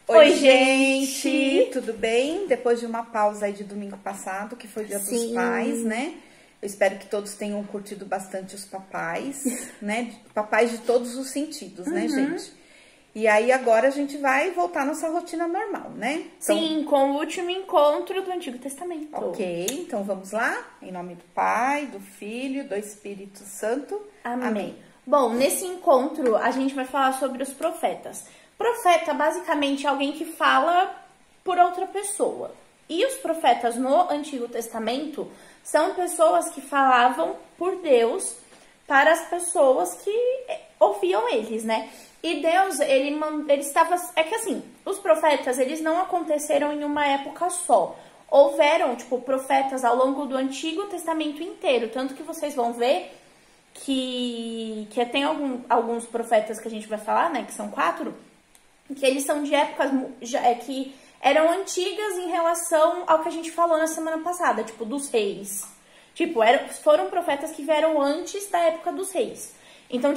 Oi, gente! Tudo bem? Depois de uma pausa aí de domingo passado, que foi o Dia dos Pais, né? Eu espero que todos tenham curtido bastante os papais, né? Papais de todos os sentidos, né, gente? E aí agora a gente vai voltar à nossa rotina normal, né? Então, sim, com o último encontro do Antigo Testamento. Ok, então vamos lá? Em nome do Pai, do Filho, do Espírito Santo. Amém. Bom, nesse encontro a gente vai falar sobre os profetas. Profeta, basicamente, é alguém que fala por outra pessoa. E os profetas no Antigo Testamento são pessoas que falavam por Deus para as pessoas que ouviam eles, né? E Deus, ele estava... É que assim, os profetas, eles não aconteceram em uma época só. Houveram, profetas ao longo do Antigo Testamento inteiro. Tanto que vocês vão ver que tem alguns profetas que a gente vai falar, né? Que são 4, que eles são de épocas que eram antigas em relação ao que a gente falou na semana passada, dos reis. Foram profetas que vieram antes da época dos reis. Então,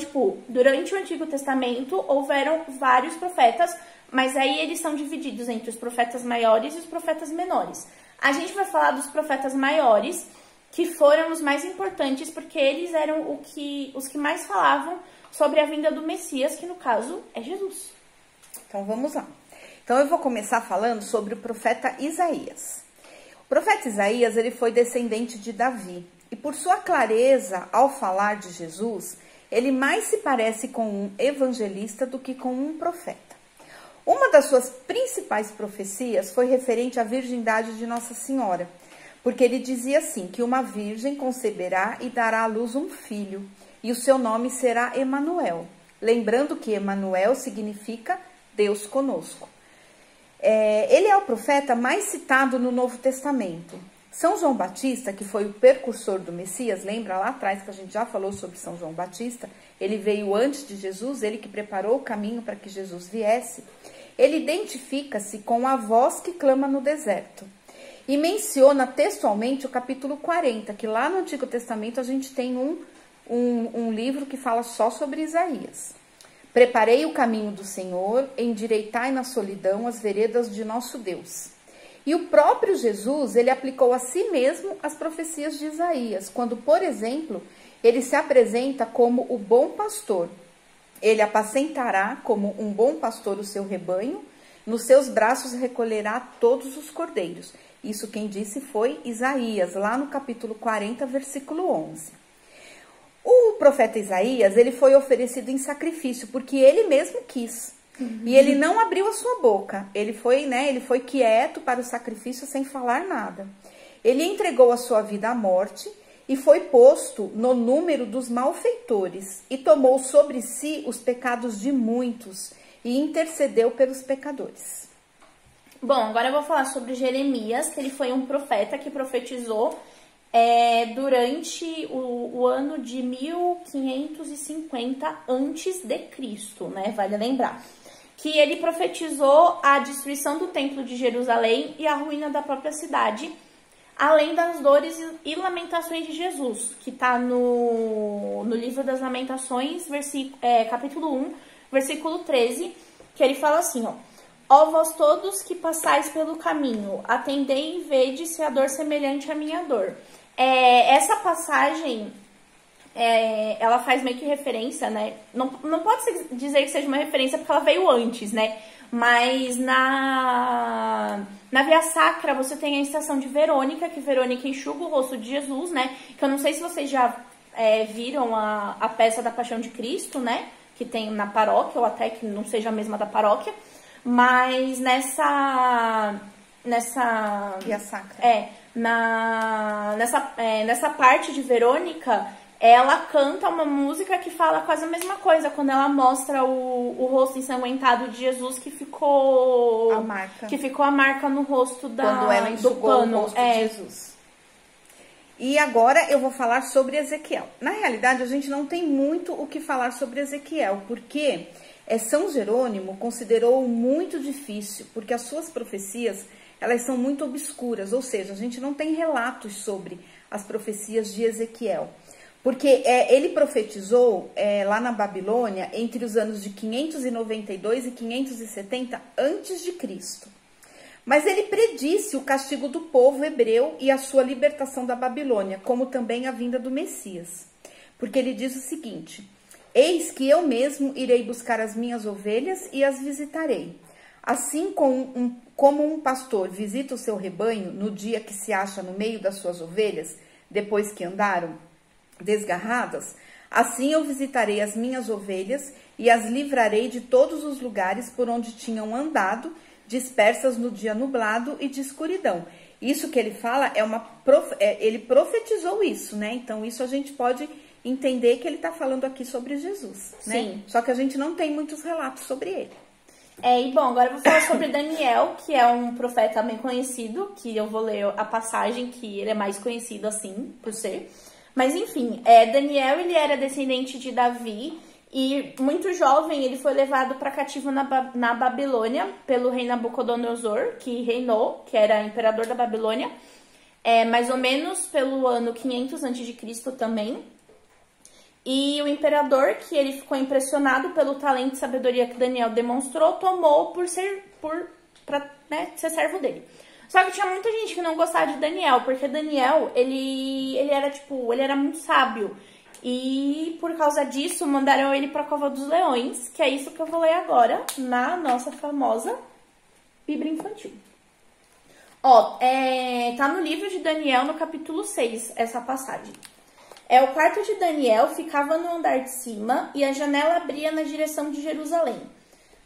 durante o Antigo Testamento, houveram vários profetas, mas aí eles são divididos entre os profetas maiores e os profetas menores. A gente vai falar dos profetas maiores, que foram os mais importantes, porque eles eram os que mais falavam sobre a vinda do Messias, que no caso é Jesus. Então, vamos lá. Então, eu vou começar falando sobre o profeta Isaías. O profeta Isaías, ele foi descendente de Davi. E por sua clareza ao falar de Jesus, ele mais se parece com um evangelista do que com um profeta. Uma das suas principais profecias foi referente à virgindade de Nossa Senhora, porque ele dizia assim, que uma virgem conceberá e dará à luz um filho, e o seu nome será Emanuel. Lembrando que Emanuel significa Deus conosco. Ele é o profeta mais citado no Novo Testamento. São João Batista, que foi o precursor do Messias, lembra lá atrás que a gente já falou sobre São João Batista? Ele veio antes de Jesus, ele que preparou o caminho para que Jesus viesse. Ele identifica-se com a voz que clama no deserto. E menciona textualmente o capítulo 40, que lá no Antigo Testamento a gente tem um livro que fala só sobre Isaías. Preparei o caminho do Senhor, endireitai na solidão as veredas de nosso Deus. E o próprio Jesus, ele aplicou a si mesmo as profecias de Isaías, quando, por exemplo, ele se apresenta como o bom pastor. Ele apacentará como um bom pastor o seu rebanho, nos seus braços recolherá todos os cordeiros. Isso quem disse foi Isaías, lá no capítulo 40, versículo 11. O profeta Isaías, ele foi oferecido em sacrifício, porque ele mesmo quis. E ele não abriu a sua boca. Ele foi quieto para o sacrifício sem falar nada. Ele entregou a sua vida à morte e foi posto no número dos malfeitores e tomou sobre si os pecados de muitos e intercedeu pelos pecadores. Bom, agora eu vou falar sobre Jeremias, que ele foi um profeta que profetizou durante o ano de 1550 a.C., né? Vale lembrar. Que ele profetizou a destruição do templo de Jerusalém e a ruína da própria cidade, além das dores e lamentações de Jesus, que está no livro das Lamentações, capítulo 1, versículo 13, que ele fala assim, ó vós todos que passais pelo caminho, atendei e vede se a dor semelhante à minha dor. Essa passagem... ela faz meio que referência, né? Não pode dizer que seja uma referência porque ela veio antes, né? Mas na Via Sacra você tem a estação de Verônica, que Verônica enxuga o rosto de Jesus, né? Que eu não sei se vocês já viram a peça da Paixão de Cristo, né? Que tem na paróquia, ou até que não seja a mesma da paróquia. Mas nessa Via Sacra. Nessa parte de Verônica, ela canta uma música que fala quase a mesma coisa, quando ela mostra o rosto ensanguentado de Jesus, que ficou a marca no rosto quando ela enxugou o rosto de Jesus. E agora eu vou falar sobre Ezequiel. Na realidade, a gente não tem muito o que falar sobre Ezequiel, porque São Jerônimo considerou muito difícil, porque as suas profecias, elas são muito obscuras, ou seja, a gente não tem relatos sobre as profecias de Ezequiel. Porque ele profetizou lá na Babilônia entre os anos de 592 e 570 antes de Cristo. Mas ele predisse o castigo do povo hebreu e a sua libertação da Babilônia, como também a vinda do Messias. Porque ele diz o seguinte: eis que eu mesmo irei buscar as minhas ovelhas e as visitarei. Assim como um pastor visita o seu rebanho no dia que se acha no meio das suas ovelhas, depois que andaram desgarradas, assim eu visitarei as minhas ovelhas e as livrarei de todos os lugares por onde tinham andado, dispersas no dia nublado e de escuridão. Isso que ele fala ele profetizou isso, né? Então isso a gente pode entender que ele está falando aqui sobre Jesus, né? Sim. Só que a gente não tem muitos relatos sobre ele. E bom, agora eu vou falar sobre Daniel, que é um profeta bem conhecido, que eu vou ler a passagem, que ele é mais conhecido assim, por ser. Mas enfim, Daniel, ele era descendente de Davi e muito jovem ele foi levado para cativo na Babilônia pelo rei Nabucodonosor, que reinou, que era imperador da Babilônia, mais ou menos pelo ano 500 a.C. também. E o imperador, que ele ficou impressionado pelo talento e sabedoria que Daniel demonstrou, tomou para ser servo dele. Só que tinha muita gente que não gostava de Daniel, porque Daniel, ele era muito sábio. E por causa disso, mandaram ele pra Cova dos Leões, que é isso que eu vou ler agora, na nossa famosa Bíblia Infantil. Tá no livro de Daniel, no capítulo 6, essa passagem. O quarto de Daniel ficava no andar de cima e a janela abria na direção de Jerusalém.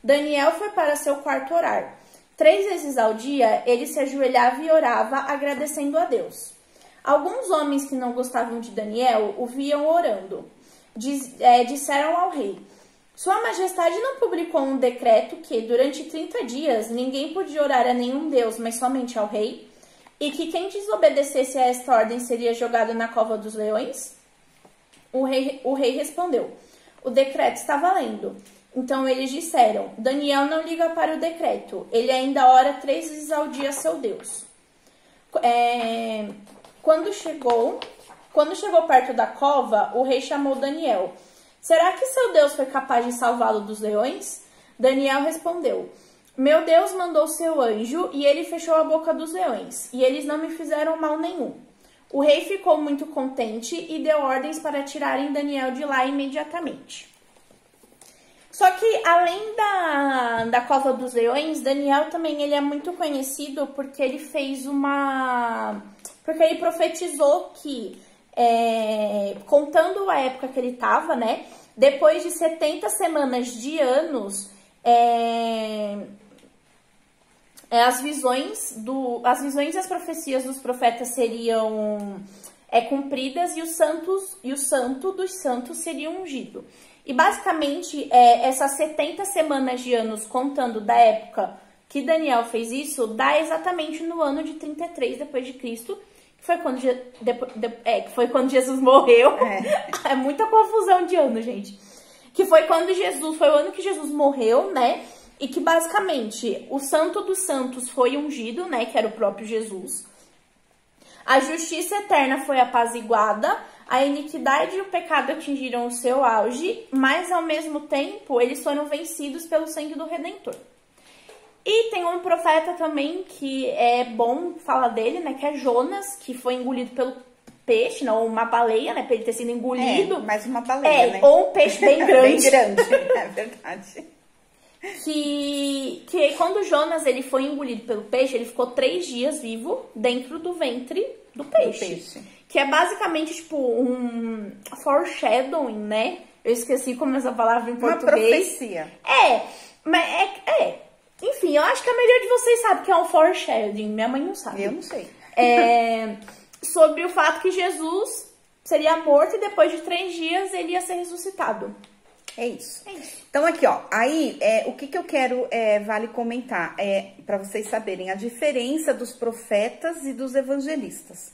Daniel foi para seu quarto orar. 3 vezes ao dia, ele se ajoelhava e orava, agradecendo a Deus. Alguns homens que não gostavam de Daniel o viam orando. Disseram ao rei: Sua Majestade não publicou um decreto que, durante 30 dias, ninguém podia orar a nenhum deus, mas somente ao rei? E que quem desobedecesse a esta ordem seria jogado na cova dos leões? O rei respondeu: O decreto está valendo. Então eles disseram: Daniel não liga para o decreto, ele ainda ora 3 vezes ao dia a seu Deus. Quando chegou perto da cova, o rei chamou Daniel. Será que seu Deus foi capaz de salvá-lo dos leões? Daniel respondeu: Meu Deus mandou seu anjo e ele fechou a boca dos leões, e eles não me fizeram mal nenhum. O rei ficou muito contente e deu ordens para tirarem Daniel de lá imediatamente. Só que, além da Cova dos Leões, Daniel também ele é muito conhecido porque ele porque ele profetizou que, contando a época que ele estava, né? Depois de 70 semanas de anos, as visões e as profecias dos profetas seriam cumpridas e o santo dos santos seria ungido. E basicamente, essas 70 semanas de anos, contando da época que Daniel fez isso, dá exatamente no ano de 33 depois de Cristo, que foi quando Jesus morreu. É muita confusão de ano, gente. Que foi o ano que Jesus morreu, né? E que basicamente o santo dos santos foi ungido, né? Que era o próprio Jesus. A justiça eterna foi apaziguada, a iniquidade e o pecado atingiram o seu auge, mas ao mesmo tempo eles foram vencidos pelo sangue do Redentor. E tem um profeta também que é bom falar dele, né? Que é Jonas, que foi engolido pelo peixe, não, uma baleia, né? Pra ele ter sido engolido. Mais uma baleia, né? Ou um peixe bem grande. Bem grande, é verdade. Que quando Jonas ele foi engolido pelo peixe, ele ficou 3 dias vivo dentro do ventre do peixe. Que é basicamente tipo um foreshadowing, né? Eu esqueci como essa palavra em português. Uma profecia. Enfim, eu acho que a maioria de vocês sabe que é um foreshadowing. Minha mãe não sabe. Eu não sei. Sobre o fato que Jesus seria morto e depois de 3 dias ele ia ser ressuscitado. É isso. Então, aqui, ó, aí, o que eu quero, vale comentar, para vocês saberem a diferença dos profetas e dos evangelistas.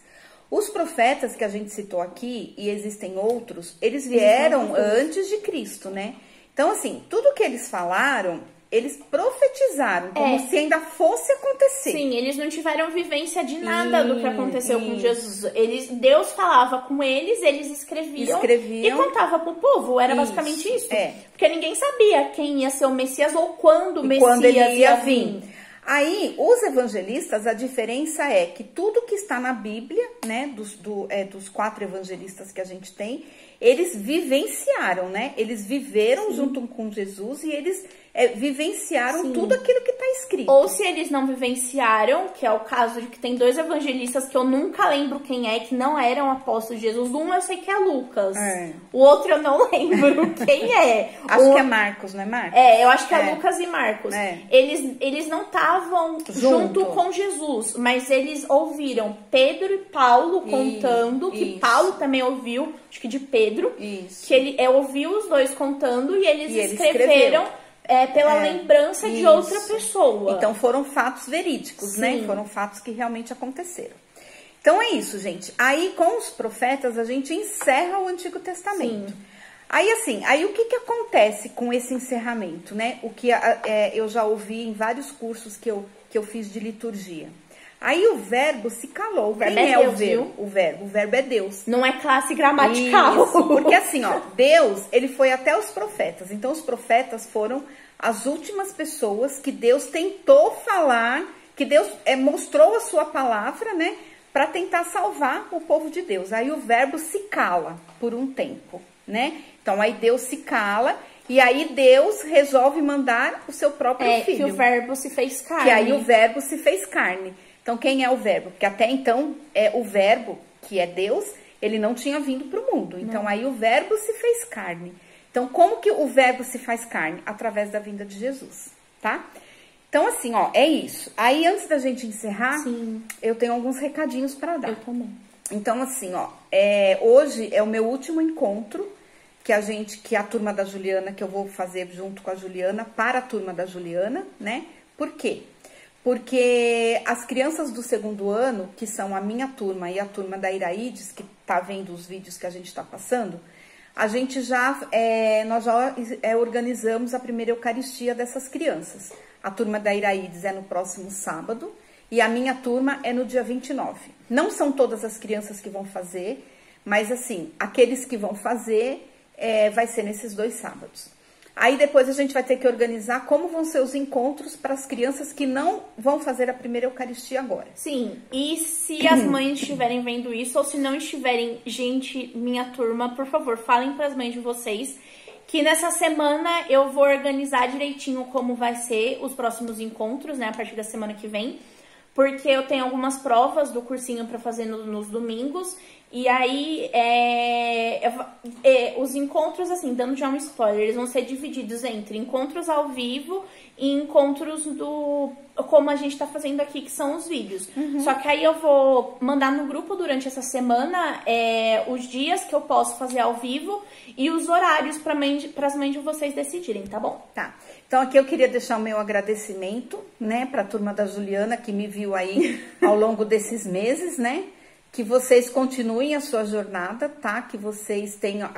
Os profetas que a gente citou aqui, e existem outros, eles vieram antes de Cristo, né? Então, assim, tudo que eles falaram eles profetizaram, como se ainda fosse acontecer. Sim, eles não tiveram vivência de nada do que aconteceu com Jesus. Deus falava com eles, eles escreviam e contava pro povo. Era basicamente isso. Porque ninguém sabia quem ia ser o Messias ou quando o Messias ele ia vir. Aí, os evangelistas, a diferença é que tudo que está na Bíblia, né, dos 4 evangelistas que a gente tem, eles vivenciaram, né? Eles viveram junto com Jesus e eles vivenciaram tudo aquilo que está escrito. Ou se eles não vivenciaram, que é o caso de que tem 2 evangelistas que eu nunca lembro quem é, que não eram apóstolos de Jesus. Um eu sei que é Lucas. O outro eu não lembro quem é. Acho que é Marcos, não é Marcos? Eu acho que é Lucas e Marcos. Eles não estavam junto com Jesus, mas eles ouviram Pedro e Paulo contando, que Paulo também ouviu, acho que de Pedro, que ele ouviu os 2 contando e eles escreveram pela lembrança de outra pessoa. Então foram fatos verídicos, né? Foram fatos que realmente aconteceram. Então é isso, gente. Aí com os profetas a gente encerra o Antigo Testamento. Aí assim, o que acontece com esse encerramento, né? O que eu já ouvi em vários cursos que eu fiz de liturgia. Aí o verbo se calou. Quem é Deus, o verbo? O verbo é Deus. Não é classe gramatical. Isso, porque assim, Deus, ele foi até os profetas. Então os profetas foram as últimas pessoas que Deus tentou falar, que Deus mostrou a sua palavra, né, para tentar salvar o povo de Deus. Aí o verbo se cala por um tempo, né? Então aí Deus se cala e aí Deus resolve mandar o seu próprio filho. Que o verbo se fez carne. Que aí o verbo se fez carne. Então, quem é o verbo? Porque até então, o verbo, que é Deus, ele não tinha vindo para o mundo. Então, aí o verbo se fez carne. Então, como que o verbo se faz carne? Através da vinda de Jesus, tá? Então, assim, é isso. Aí, antes da gente encerrar, eu tenho alguns recadinhos para dar. Eu também. Então, assim, hoje é o meu último encontro que a turma da Juliana, que eu vou fazer junto com a Juliana, para a turma da Juliana, né? Por quê? Porque as crianças do 2º ano, que são a minha turma e a turma da Iraides, que tá vendo os vídeos que a gente está passando, a gente nós já organizamos a primeira Eucaristia dessas crianças. A turma da Iraides é no próximo sábado e a minha turma é no dia 29. Não são todas as crianças que vão fazer, mas assim, aqueles que vão fazer vai ser nesses 2 sábados. Aí depois a gente vai ter que organizar como vão ser os encontros para as crianças que não vão fazer a primeira Eucaristia agora. Sim, e se as mães estiverem vendo isso, ou se não estiverem, gente, minha turma, por favor, falem para as mães de vocês que nessa semana eu vou organizar direitinho como vai ser os próximos encontros, né, a partir da semana que vem. Porque eu tenho algumas provas do cursinho para fazer nos domingos. E aí, os encontros, assim, dando já um spoiler, eles vão ser divididos entre encontros ao vivo e encontros como a gente tá fazendo aqui, que são os vídeos. Só que aí eu vou mandar no grupo durante essa semana os dias que eu posso fazer ao vivo e os horários para as mães de vocês decidirem, tá bom? Tá. Então aqui eu queria deixar o meu agradecimento, né, para a turma da Juliana, que me viu aí ao longo desses meses, né? Que vocês continuem a sua jornada, tá? Que vocês tenham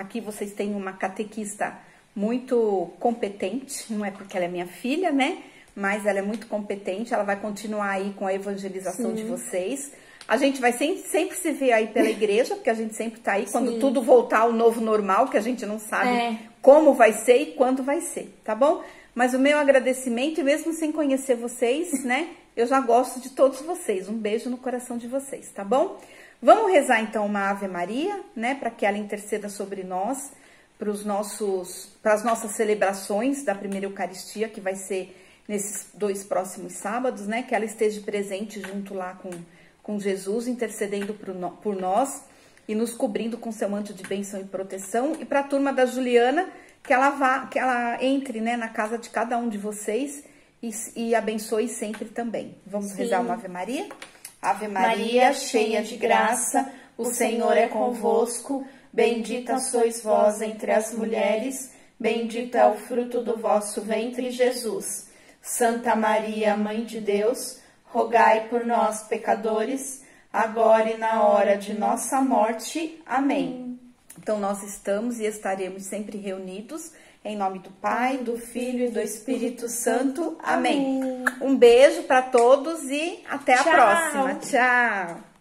uma catequista muito competente, não é porque ela é minha filha, né? Mas ela é muito competente, ela vai continuar aí com a evangelização de vocês. A gente vai sempre se ver aí pela igreja, porque a gente sempre tá aí quando tudo voltar ao novo normal, que a gente não sabe como vai ser e quando vai ser, tá bom? Mas o meu agradecimento, e mesmo sem conhecer vocês, né? Eu já gosto de todos vocês. Um beijo no coração de vocês, tá bom? Vamos rezar então uma Ave Maria, né? Para que ela interceda sobre nós, para as nossas celebrações da primeira Eucaristia, que vai ser nesses 2 próximos sábados, né? Que ela esteja presente junto lá com Jesus, intercedendo por nós e nos cobrindo com seu manto de bênção e proteção. E para a turma da Juliana, que ela entre, né, na casa de cada um de vocês e abençoe sempre também. Vamos rezar uma Ave Maria? Ave Maria, cheia de graça, o Senhor é convosco. Bendita sois vós entre as mulheres, bendito é o fruto do vosso ventre, Jesus. Santa Maria, Mãe de Deus, rogai por nós, pecadores, agora e na hora de nossa morte. Amém. Então, nós estamos e estaremos sempre reunidos. Em nome do Pai, do Filho e do Espírito Santo. Amém. Um beijo para todos e até a próxima. Tchau!